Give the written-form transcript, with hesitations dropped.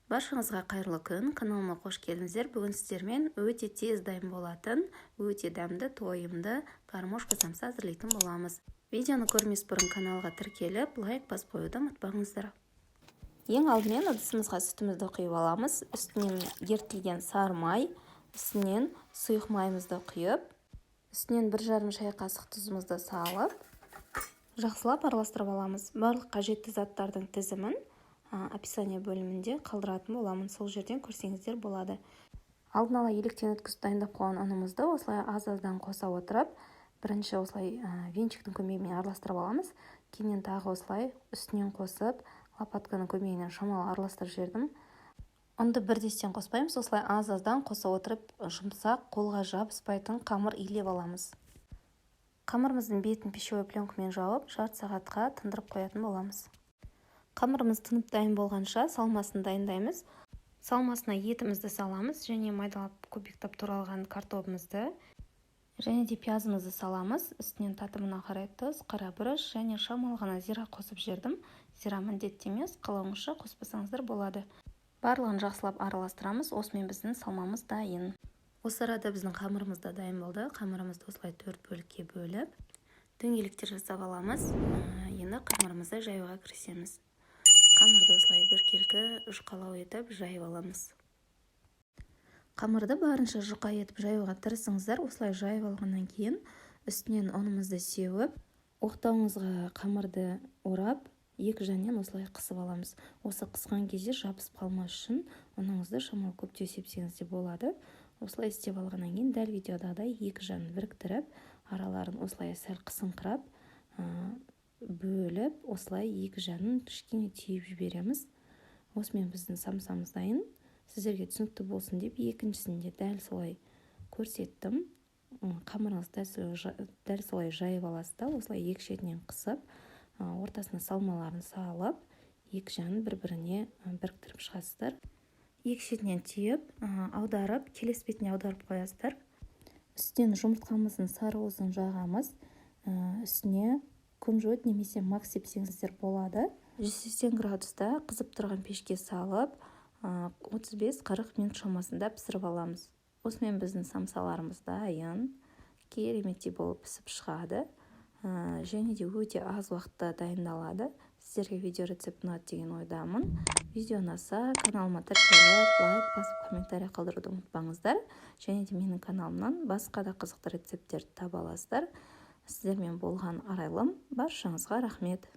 Баршаңызға қайырлы күн, каналыма қош келдіңіздер. Бүгін сіздермен өте тез дайын болатын, өте дәмді, тойымды гармошка самса әзірлейтін боламыз. Видеоны көрмес бұрын каналға тіркеліп, лайк басып қоюды ұмытпаңыздар. Ең алдымен ыдысымызға сүтімізді құйып аламыз. Үстінен ерітілген сары май, үстінен сұйық майымызды құйып, үстінен 1,5 шай қасық тұзымызды салып, жақсылап араластырып аламыз. Барлық қажетті заттардың тізімін описание бөлімінде қалдыратын боламын, сол жерден көрсеңіздер болады. Алдын ала електен өткізіп дайындап қойған ұнымызды осылай аз-аздан қоса отырып, бірінші осылай венчиктің көмегімен араластырып аламыз. Кейіннен тағы осылай үстінен қосып, лопатканың көмегімен шамалы араластырып жібердім. Ұнды бірдестен қоспаймыз, осылай аз-аздан қоса отырып, жұмсақ, қолға жабыспайтын қамыр илеп аламыз. Қамырымыздың бетін пищевой пленкамен жауып, жарты сағатқа тындырып қоятын боламыз. Қамырымыз тынып дайын болғанша салмасын дайындаймыз. Салмасына етімізді саламыз, және майдалап кубиктап туралған картобымызды, және де пиязымызды саламыз. Үстінен татымына қарай тұз, қара бұрыш және шамалы ғана зира қосып жібердім. Зира міндетті емес, қалауыңызша қоспасаңыздар болады. Барлығын жақсылап араластырамыз. Осымен біздің салмамыз дайын. Осы арада біздің қамырымыз да дайын болды. Қамырымызды осылай 4 бөлікке бөліп, дөңгелектер жасап аламыз. Енді қамырымызды жаюға кірісеміз. Қамырды осылай біркелкі жұқалау етіп жайып аламыз. Қамырды барынша жұқа етіп жаюға тырысыңыздар. Осылай жайып алғаннан кейін үстінен ұнымызды сеуіп, оқтауыңызға қамырды орап, екі жағынан осылай қысып аламыз. Осы қысқан кезде жабысып қалмас үшін ұныңызды шамалы көптеу сепсеңіз де болады. Осылай істеп алғаннан кейін дәл видеодағыдай екі жағын біріктіріп, араларын осылай сәл қысыңқырап, бөліп, осылай екі жағын кішкене түйіп жібереміз. Осымен біздің самсамыз дайын. Сіздерге түсінікті болсын деп екіншісінде дәл солай көрсеттім. Қамырыңызды дәл солай жайып аласыздар. Осылай екі шетінен қысып, ортасына салмаларын салып, екі жағын бір-біріне біріктіріп шығасыздар. Екі шетінен түйіп, аударып, келесі бетіне аударып қоясыздар. Үстінен жұмыртқамыздың сарыуызын жағамыз. Үстіне күнжіт немесе макс сепсеңіздер болады. 180 градуста қызып тұрған пешке салып, 35-40 минут шамасында пісіріп аламыз. Осымен біздің самсаларымыз дайын, кереметтей болып пісіп шығады. Және де өте аз уақытта дайындалады. Сіздерге видео рецепт ұнады деген ойдамын. Видео ұнаса, каналыма тіркеліп, лайк басып, комментарий қалдыруды ұмытпаңыздар. Және де менің каналымнан басқа да қызықты рецепттерді таба аласыздар. Сіздермен болған арайлым. Баршаңызға рахмет.